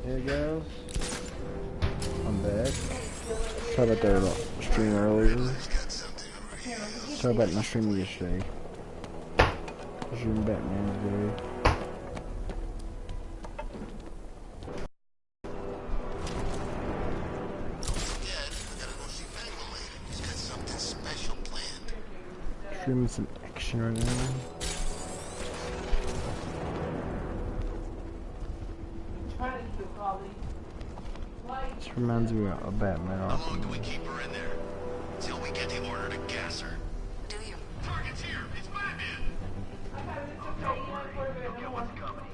Hey guys, I'm back. Sorry about that stream earlier. Sorry about not streaming yesterday. I was doing Batman today. Streaming some action right now. This reminds me of Batman. How long do we keep her in there? Till we get the order to gas her. Do you? Target's here! It's Batman! Get what's coming.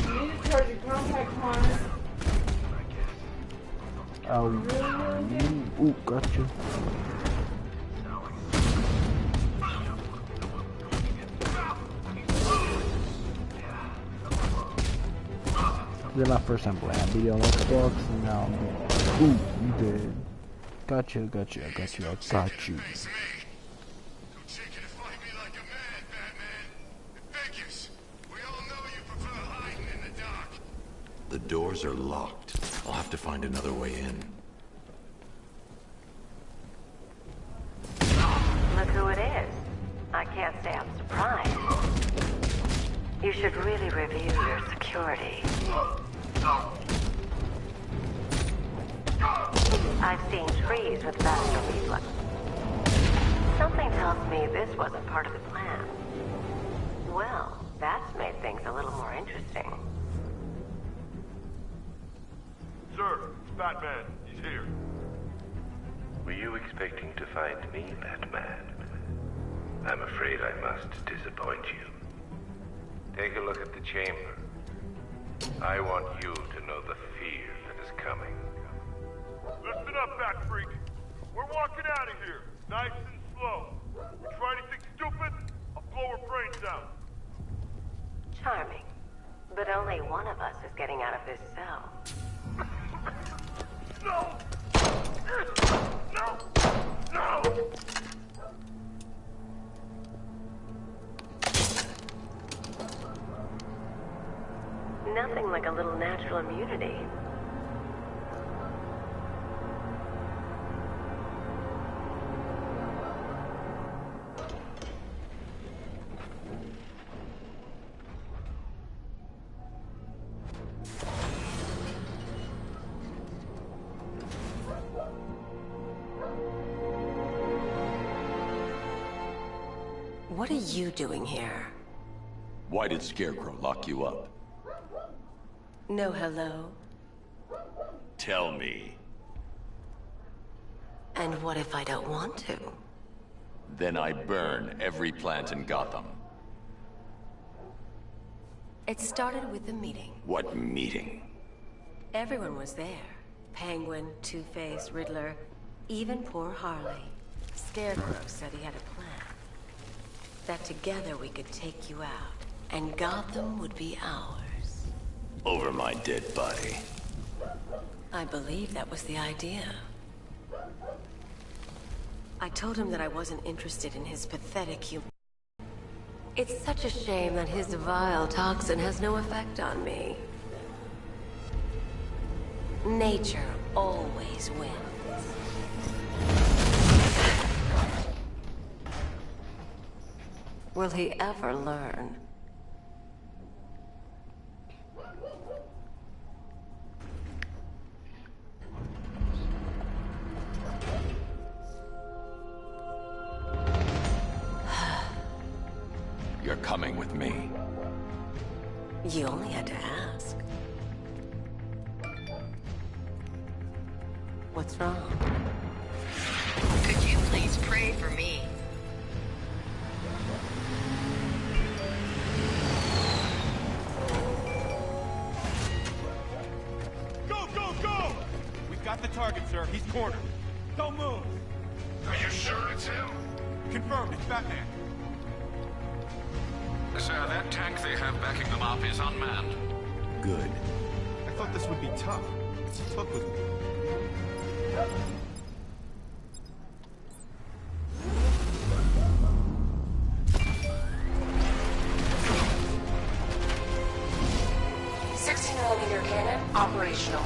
You need to charge your compact, Connor. Oh, ooh, gotcha. This is my first time playing. I beat it on Xbox and now I'm doing. Ooh, you did. Got you. I got you. It's me. Too cheeky to fight me like a man, Batman. It figures. We all know you prefer hiding in the dark. The doors are locked. I'll have to find another way in. Look who it is. I can't say I'm surprised. You should really review your security. I've seen trees with faster reflex. Something tells me this wasn't part of the plan. Well, that's made things a little more interesting. Sir, it's Batman. He's here. Were you expecting to find me, Batman? I'm afraid I must disappoint you. Take a look at the chamber. I want you to know the fear that is coming. Listen up, Bat Freak. We're walking out of here, nice and slow. You try anything stupid, I'll blow her brains out. Charming. But only one of us is getting out of this cell. No! No! No! Nothing like a little natural immunity. What are you doing here? Why did Scarecrow lock you up? No hello. Tell me. And what if I don't want to? Then I burn every plant in Gotham. It started with a meeting. What meeting? Everyone was there. Penguin, Two-Face, Riddler, even poor Harley. Scarecrow said he had a plan. That together we could take you out, and Gotham would be ours. Over my dead body. I believe that was the idea. I told him that I wasn't interested in his pathetic humor. It's such a shame that his vile toxin has no effect on me. Nature always wins. Will he ever learn? You're coming with me. You only had to ask. What's wrong? Could you please pray for me? Go, go, go! We've got the target, sir. He's cornered. Don't move. Are you sure it's him? Confirmed. It's Batman. Sir, that tank they have backing them up is unmanned. Good. I thought this would be tough. Look with me. 60mm cannon operational.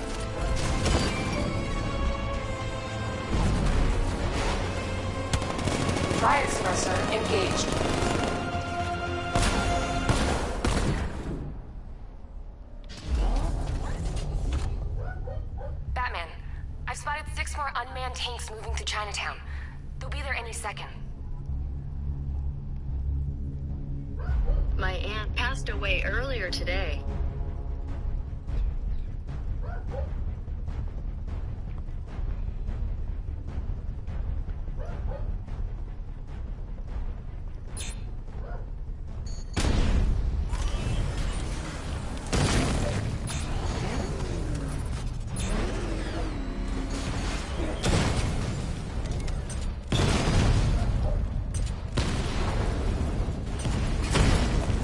Riot suppressor engaged. Batman, I've spotted 6 more unmanned tanks moving to Chinatown. They'll be there any second. My aunt passed away earlier today.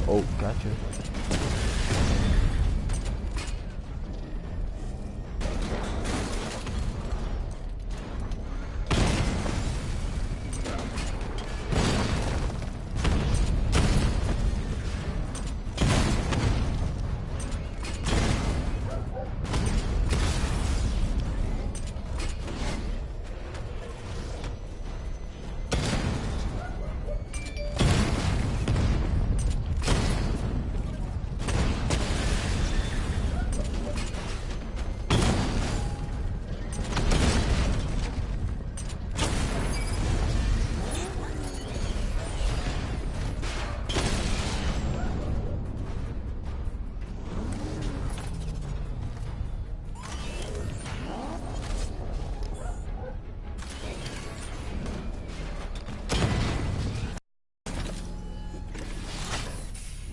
Oh, gotcha.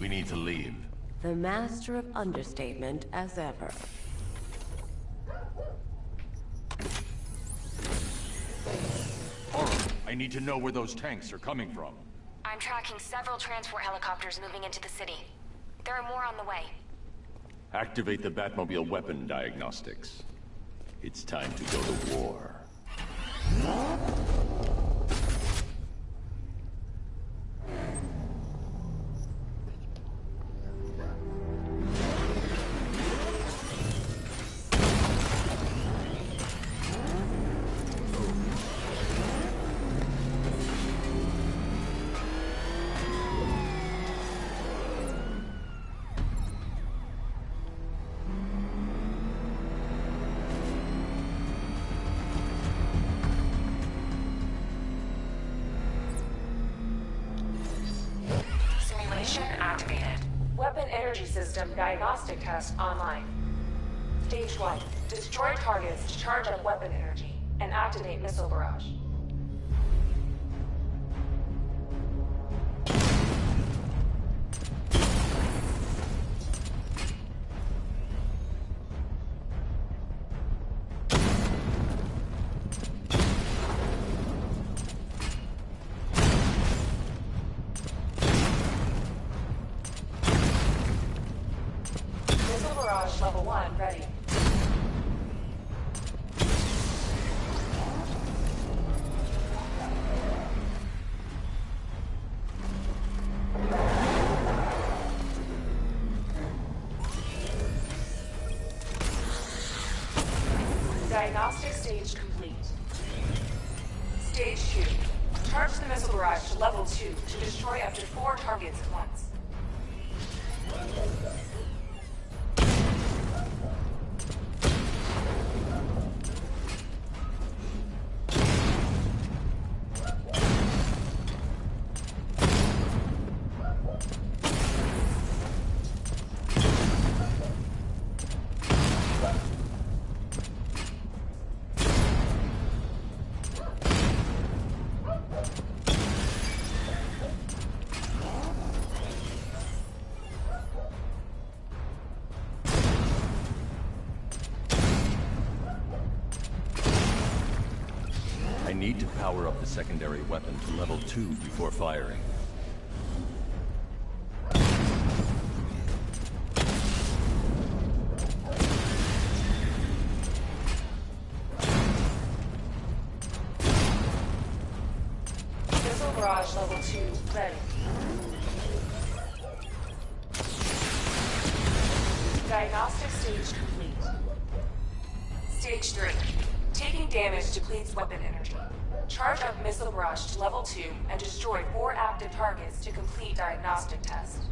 We need to leave. The master of understatement as ever. I need to know where those tanks are coming from. I'm tracking several transport helicopters moving into the city. There are more on the way. Activate the Batmobile weapon diagnostics. It's time to go to war. Activated. Weapon energy system diagnostic test online. Stage 1. Destroy targets to charge up weapon energy and activate missile barrage. Level 1 ready. Diagnostic stage complete. Stage 2. Charge the missile barrage to level 2 to destroy up to 4 targets at once. I need to power up the secondary weapon to level 2 before firing. Missile barrage level 2 ready. Diagnostic stage complete. Stage 3. Taking damage depletes weapon energy. Charge up missile barrage to level 2 and destroy 4 active targets to complete diagnostic test.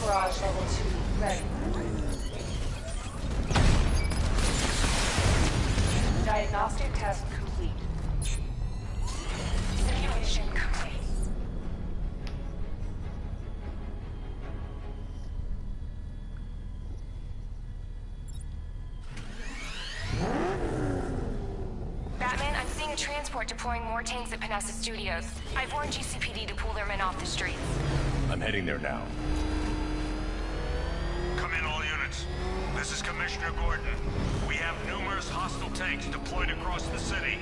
Barrage level 2 ready. Diagnostic test complete. Simulation complete. Batman, I'm seeing a transport deploying more tanks at Panessa Studios. I've warned GCPD to pull their men off the streets. I'm heading there now. Come in, all units. This is Commissioner Gordon. We have numerous hostile tanks deployed across the city.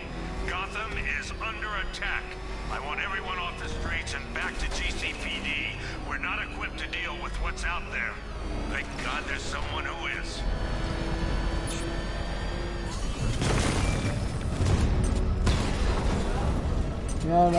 Gotham is under attack. I want everyone off the streets and back to GCPD. We're not equipped to deal with what's out there. Thank God there's someone who is. No.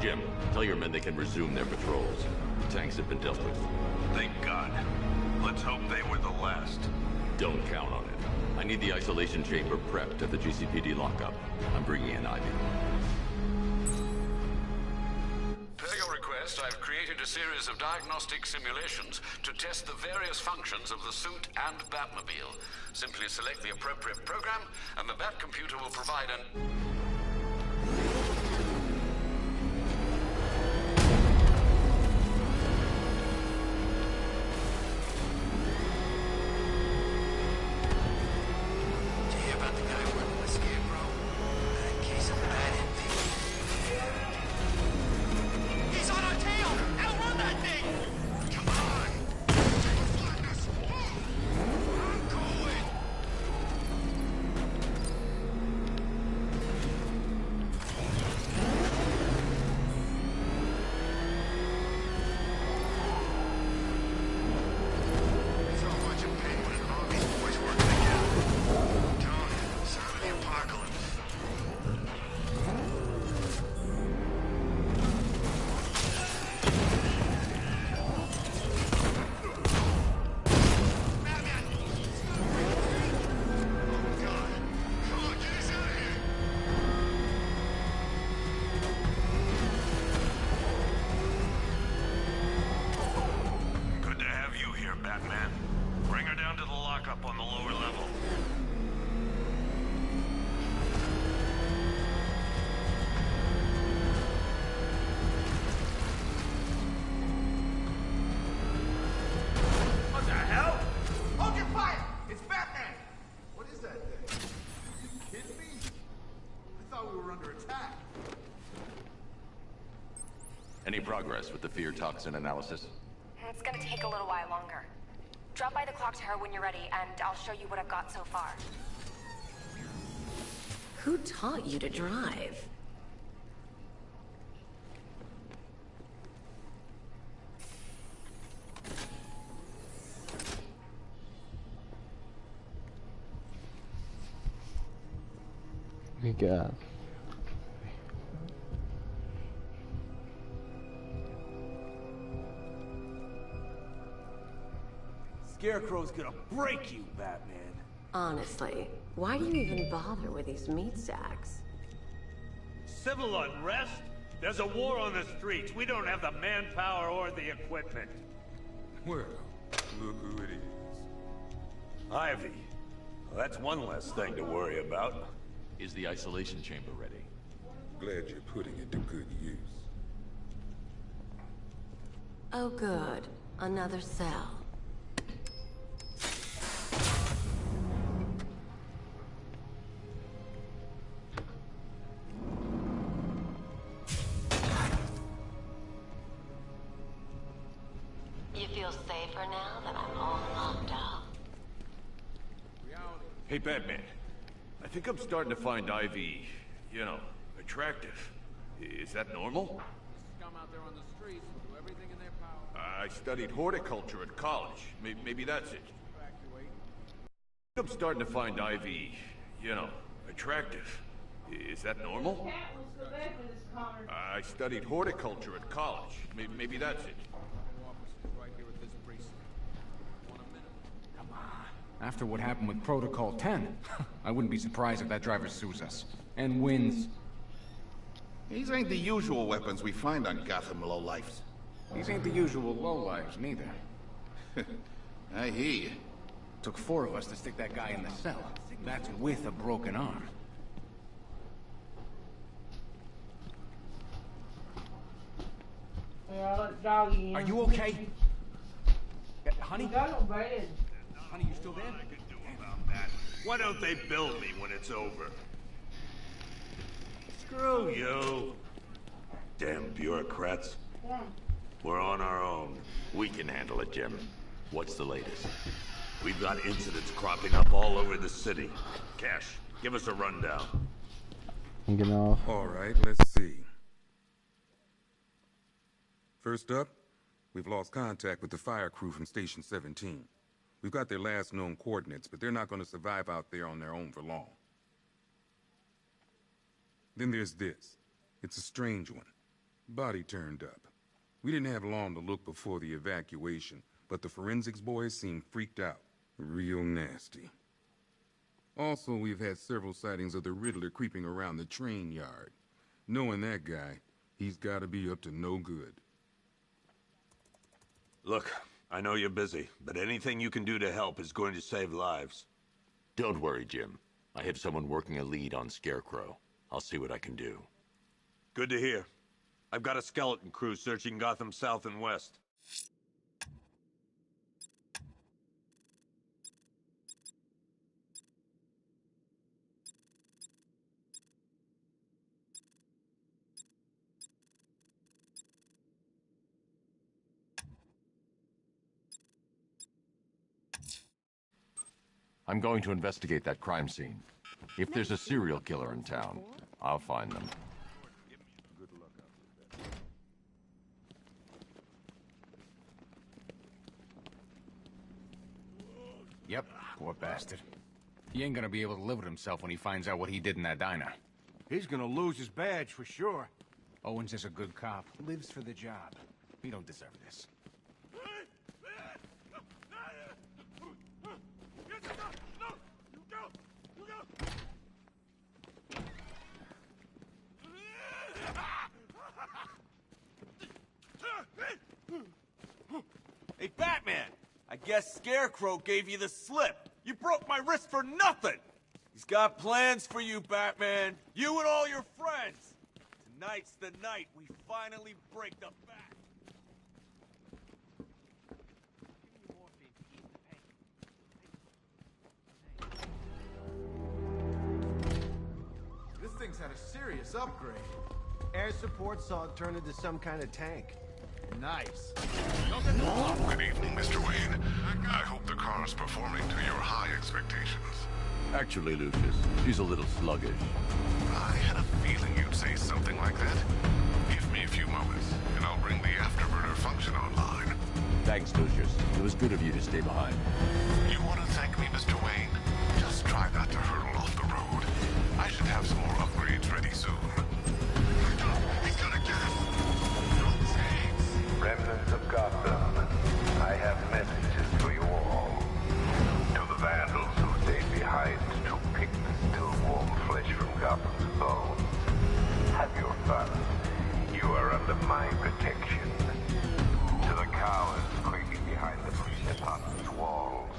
Jim, tell your men they can resume their patrols. The tanks have been dealt with. Thank God. Let's hope they were the last. Don't count on it. I need the isolation chamber prepped at the GCPD lockup. I'm bringing in Ivy. Per your request, I've created a series of diagnostic simulations to test the various functions of the suit and Batmobile. Simply select the appropriate program, and the Bat computer will provide an... Bring her down to the lockup on the lower level. What the hell? Hold your fire! It's Batman! What is that thing? Are you kidding me? I thought we were under attack. Any progress with the fear toxin analysis? It's gonna take a little while longer. Drop by the clock tower when you're ready, and I'll show you what I've got so far. Who taught you to drive? We got. Scarecrow's gonna break you, Batman. Honestly, why do you even bother with these meat sacks? Civil unrest? There's a war on the streets. We don't have the manpower or the equipment. Well, look who it is. Ivy. Well, that's one less thing to worry about. Is the isolation chamber ready? Glad you're putting it to good use. Oh good. Another cell. You feel safer now that I'm all locked up? Hey, Batman. I think I'm starting to find Ivy, you know, attractive. Is that normal? Scum out there on the streets will do everything in their power. I studied horticulture at college. Maybe that's it. I'm starting to find Ivy, you know, attractive. Is that normal? I studied horticulture at college. Maybe that's it. Come on. After what happened with Protocol 10, I wouldn't be surprised if that driver sues us. And wins. These ain't the usual weapons we find on Gotham lowlifes. These ain't the usual lowlives, neither. I hear you. Took 4 of us to stick that guy in the cell. That's with a broken arm. Are you okay? Honey? Honey, you still there? Why don't they build me when it's over? Screw you. Damn bureaucrats. We're on our own. We can handle it, Jim. What's the latest? We've got incidents cropping up all over the city. Cash, give us a rundown. I'm getting off. All right, let's see. First up, we've lost contact with the fire crew from Station 17. We've got their last known coordinates, but they're not going to survive out there on their own for long. Then there's this. It's a strange one. Body turned up. We didn't have long to look before the evacuation, but the forensics boys seemed freaked out. Real nasty. Also, we've had several sightings of the Riddler creeping around the train yard. Knowing that guy, he's got to be up to no good. Look, I know you're busy, but anything you can do to help is going to save lives. Don't worry, Jim. I have someone working a lead on Scarecrow. I'll see what I can do. Good to hear. I've got a skeleton crew searching Gotham South and West. I'm going to investigate that crime scene. If there's a serial killer in town, I'll find them. Yep, poor bastard. He ain't gonna be able to live with himself when he finds out what he did in that diner. He's gonna lose his badge for sure. Owens is a good cop, lives for the job. He don't deserve this. Hey, Batman! I guess Scarecrow gave you the slip. You broke my wrist for nothing! He's got plans for you, Batman. You and all your friends. Tonight's the night we finally break the back. This thing's had a serious upgrade. Air support saw it turn into some kind of tank. Nice. Good evening, Mr. Wayne. I hope the car's performing to your high expectations. Actually, Lucius, she's a little sluggish. I had a feeling you'd say something like that. Give me a few moments, and I'll bring the afterburner function online. Thanks, Lucius. It was good of you to stay behind. You want to thank me, Mr. Wayne? Just try not to hurtle off the road. I should have some more upgrades ready soon. He's gonna get us! Remnants of Gotham, I have messages for you all. To the vandals who stayed behind to pick the still warm flesh from Gotham's bones, have your fun. You are under my protection. To the cowards quaking behind the police department's walls,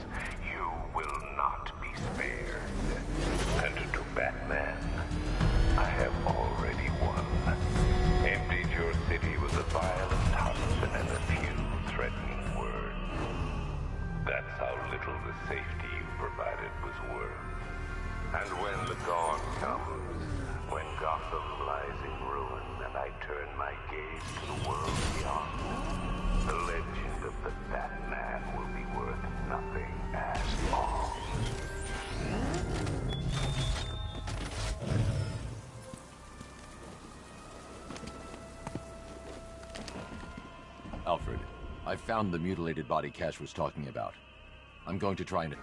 you will not be spared. And to Batman, I have already won. Emptied your city with a violent Hudson and a few threatening words. That's how little the safety you provided was worth. And when the dawn comes, when Gotham lies in ruin and I turn my gaze to the world beyond, the legend of the Batman will be worth nothing at all. Alfred, I found the mutilated body Cash was talking about. I'm going to try and...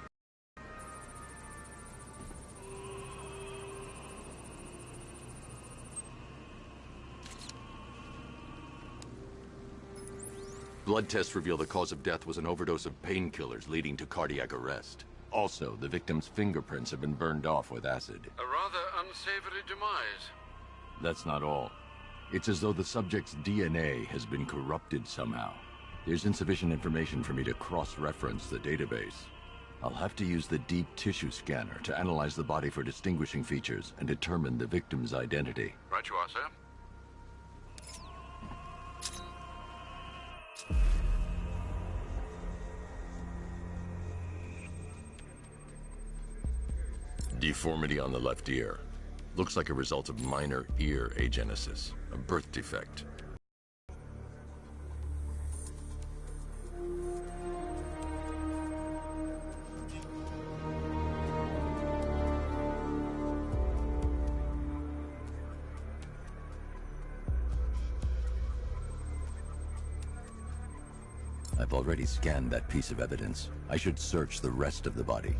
Blood tests reveal the cause of death was an overdose of painkillers leading to cardiac arrest. Also, the victim's fingerprints have been burned off with acid. A rather unsavory demise. That's not all. It's as though the subject's DNA has been corrupted somehow. There's insufficient information for me to cross-reference the database. I'll have to use the deep tissue scanner to analyze the body for distinguishing features and determine the victim's identity. Right you are, sir. Deformity on the left ear. Looks like a result of minor ear agenesis, a birth defect. I've already scanned that piece of evidence. I should search the rest of the body.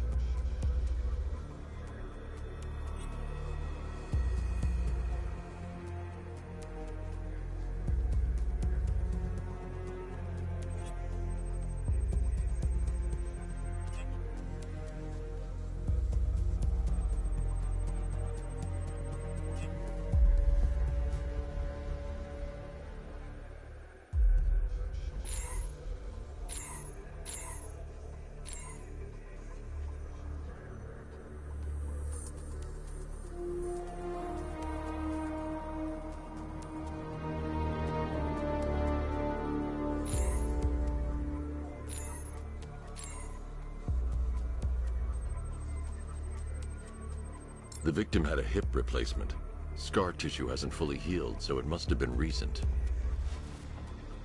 The victim had a hip replacement. Scar tissue hasn't fully healed, so it must have been recent.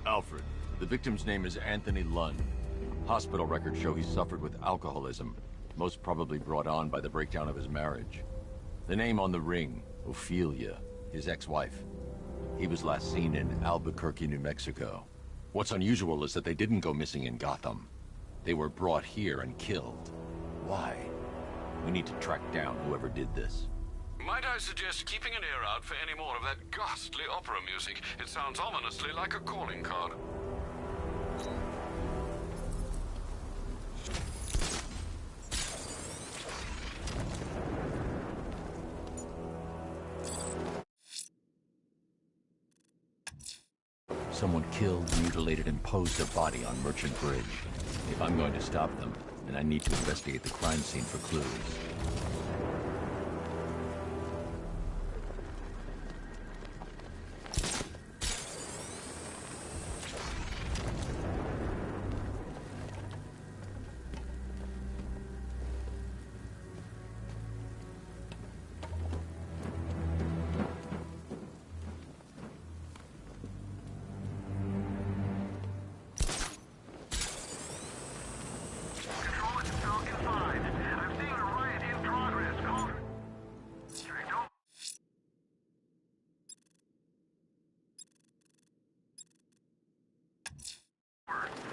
Alfred, the victim's name is Anthony Lunn. Hospital records show he suffered with alcoholism, most probably brought on by the breakdown of his marriage. The name on the ring, Ophelia, his ex-wife. He was last seen in Albuquerque, New Mexico. What's unusual is that they didn't go missing in Gotham. They were brought here and killed. Why? We need to track down whoever did this. Might I suggest keeping an ear out for any more of that ghastly opera music? It sounds ominously like a calling card. Someone killed, mutilated, and posed a body on Merchant Bridge. It I'm going to stop them, and I need to investigate the crime scene for clues.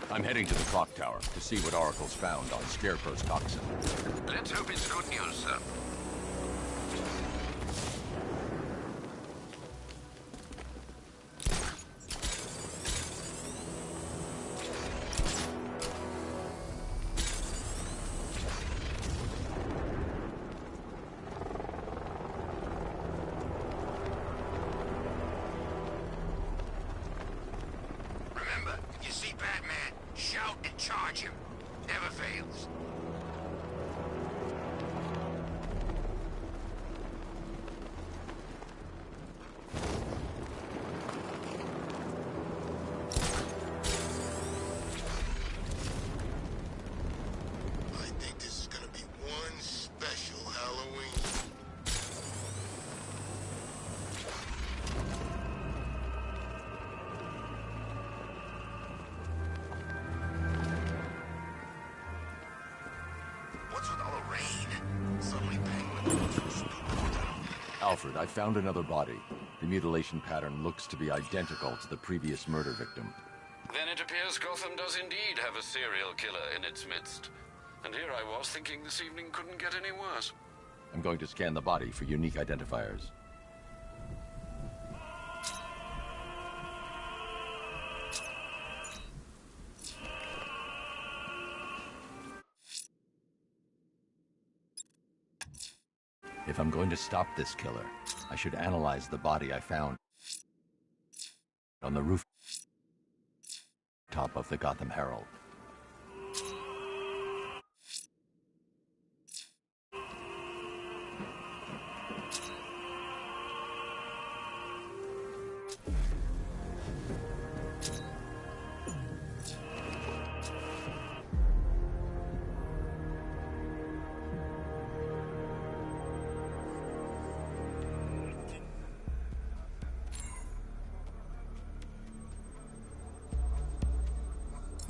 I'm heading to the clock tower to see what Oracle's found on Scarecrow's toxin. Let's hope it's good news, sir. Remember, if you see Batman, shout and charge him. Never fails. I think this is gonna be one special Halloween. What's with all the rain? Suddenly Penguin looks stupid. Alfred, I found another body. The mutilation pattern looks to be identical to the previous murder victim. Then it appears Gotham does indeed have a serial killer in its midst. And here I was thinking this evening couldn't get any worse. I'm going to scan the body for unique identifiers. If I'm going to stop this killer, I should analyze the body I found on the roof top of the Gotham Herald.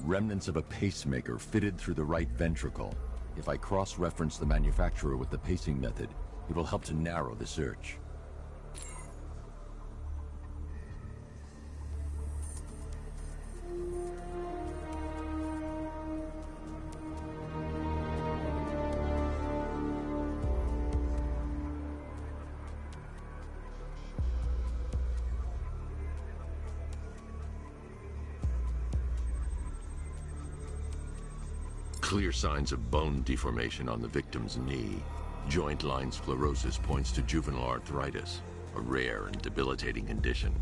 Remnants of a pacemaker fitted through the right ventricle. If I cross-reference the manufacturer with the pacing method, it will help to narrow the search. Clear signs of bone deformation on the victim's knee. Joint line sclerosis points to juvenile arthritis, a rare and debilitating condition.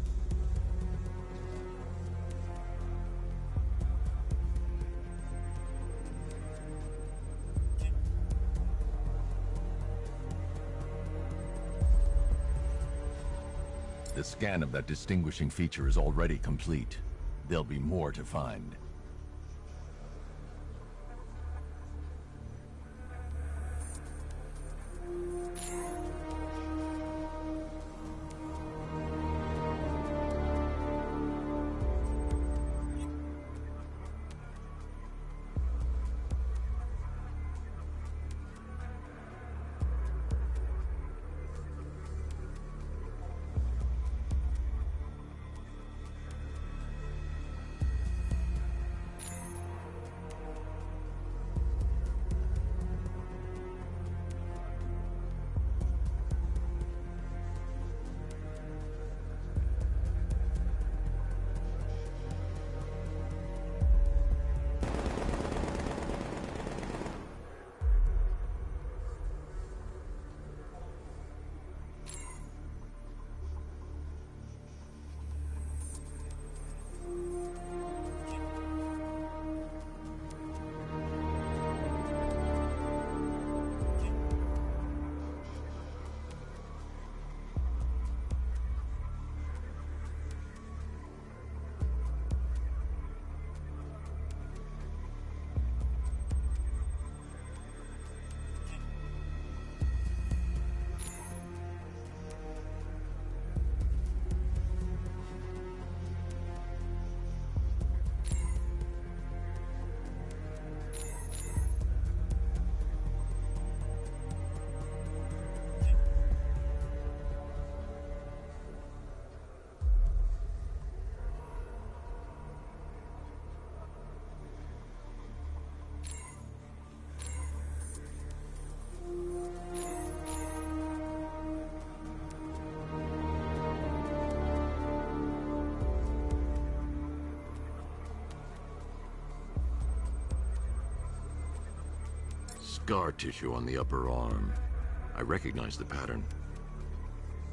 The scan of that distinguishing feature is already complete. There'll be more to find. Scar tissue on the upper arm. I recognize the pattern.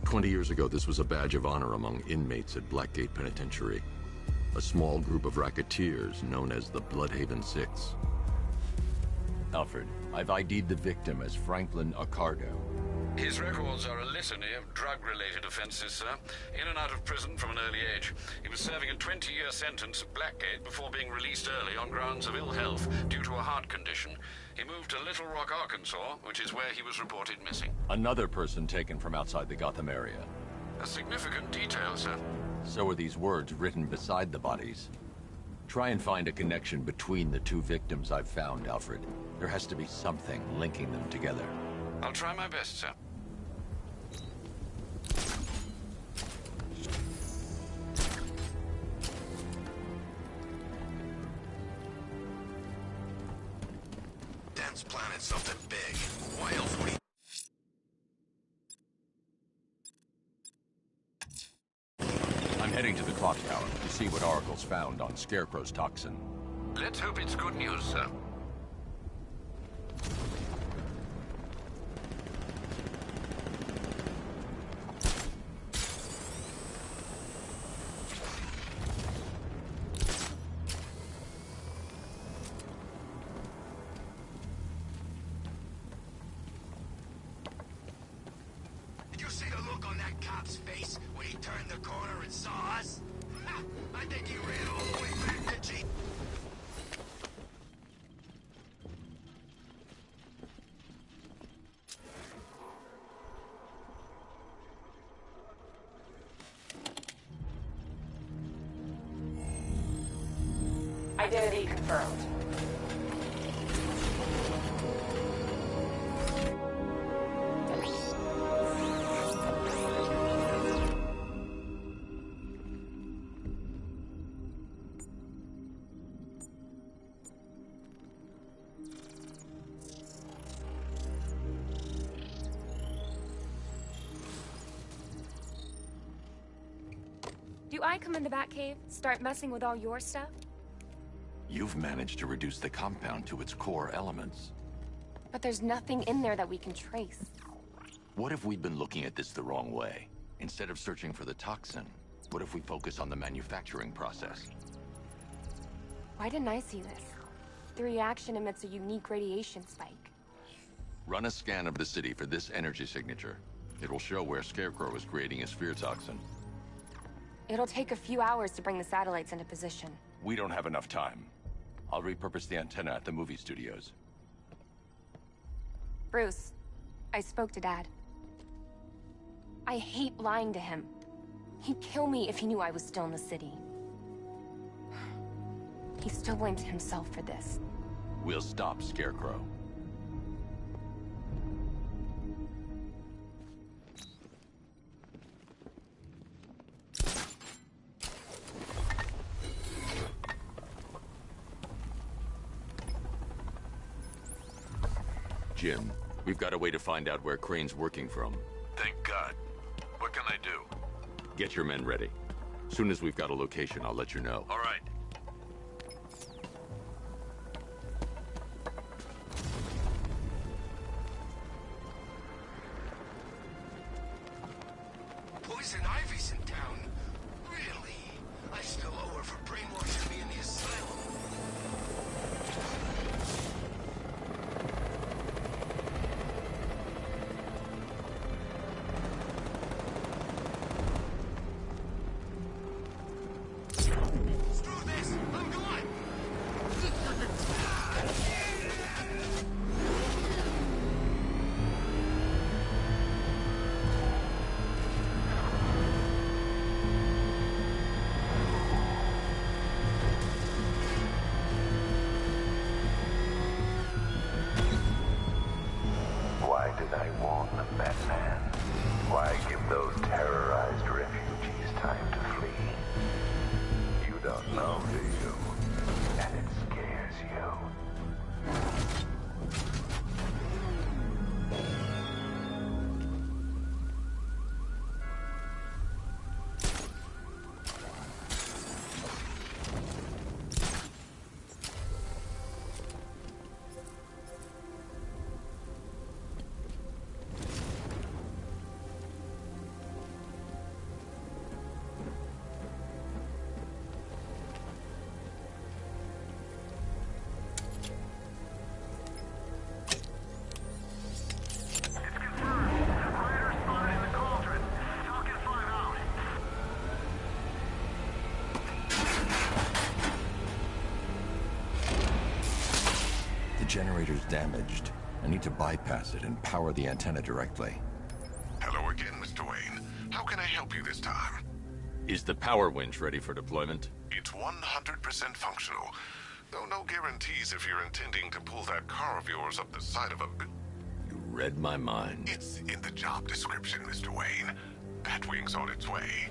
20 years ago, this was a badge of honor among inmates at Blackgate Penitentiary. A small group of racketeers known as the Bloodhaven Six. Alfred, I've ID'd the victim as Franklin Accardo. His records are a litany of drug-related offenses, sir. In and out of prison from an early age. He was serving a 20-year sentence at Blackgate before being released early on grounds of ill health due to a heart condition. He moved to Little Rock, Arkansas, which is where he was reported missing. Another person taken from outside the Gotham area. A significant detail, sir. So are these words written beside the bodies. Try and find a connection between the two victims I've found, Alfred. There has to be something linking them together. I'll try my best, sir. Dan's planning something big. Why else would he... I'm heading to the clock tower to see what Oracle's found on Scarecrow's toxin. Let's hope it's good news, sir. Did you see the look on that cop's face when he turned the corner and saw us? Ha! I think he ran all the way back to G... Identity confirmed. Do I come in the Batcave, start messing with all your stuff? You've managed to reduce the compound to its core elements. But there's nothing in there that we can trace. What if we've been looking at this the wrong way? Instead of searching for the toxin, what if we focus on the manufacturing process? Why didn't I see this? The reaction emits a unique radiation spike. Run a scan of the city for this energy signature. It will show where Scarecrow is creating a sphere toxin. It'll take a few hours to bring the satellites into position. We don't have enough time. I'll repurpose the antenna at the movie studios. Bruce, I spoke to Dad. I hate lying to him. He'd kill me if he knew I was still in the city. He still blames himself for this. We'll stop Scarecrow. Jim, we've got a way to find out where Crane's working from. Thank God. What can I do? Get your men ready. Soon as we've got a location, I'll let you know. All right. Poison Ivy's in town. Really? I still owe her for brainwashing me in the asylum. Screw this! I'm gone! Why did I warn them, Batman? Why give those terrorized refugees time to flee? You don't know, do you? And it scares you. transmitter's damaged. I need to bypass it and power the antenna directly. Hello again, Mr. Wayne. How can I help you this time? Is the power winch ready for deployment? It's 100% functional. Though no guarantees if you're intending to pull that car of yours up the side of a... You read my mind. It's in the job description, Mr. Wayne. Batwing's on its way.